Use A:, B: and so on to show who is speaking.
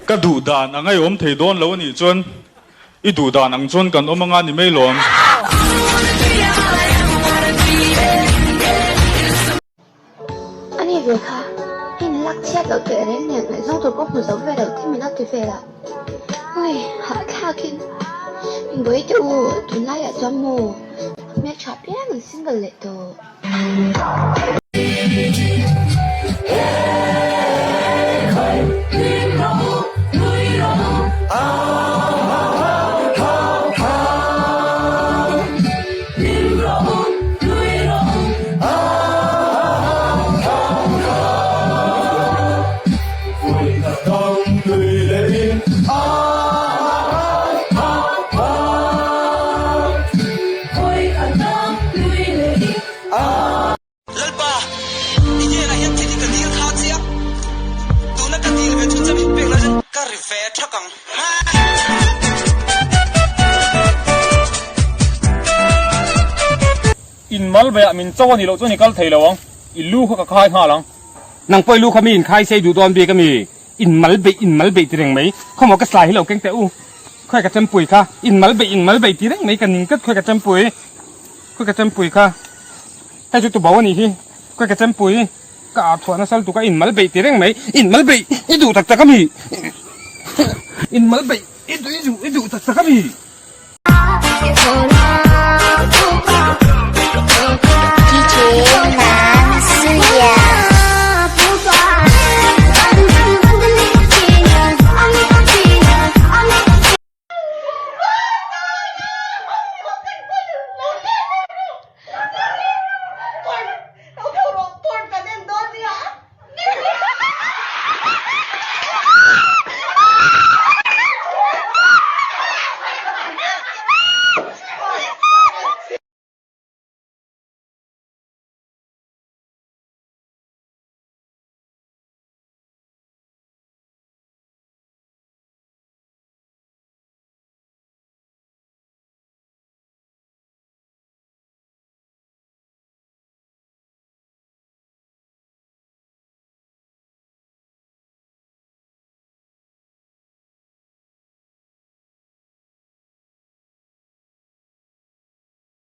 A: Cái đủ đàn à ngay ôm thầy đón lâu nhỉ chuan ít đủ đàn ăn chuan cần ôm ngang thì mấy lon
B: anh ấy rồiค่ะanh lắc xe đầu tuổi đến nhận lại xong rồi có một dấu về đầu tiên mình đã tuyệt về là ôi họ khá kinh mình với chú tụi nó là cho mù mẹ chọc biết mình xin được lệ đồ
C: in mal bè mình cho ni lo cho ni kal thei lo ang in lu kho ka khai ha lang nang poi lu khami in khai sei du don bi ka mi in mal be ti reng mai kho mo ka slai lo keng te u khoi ka cham pui kha in mal be ti reng mai kan ning kat khoi ka cham pui kha hai chu tu baw ni hi khoi ka cham pui ka thwa na sal tu ka in mal be ti reng mai in mal be i du tak tak ka mi in mal be i du tak tak ka mi
D: DJ 男思雅。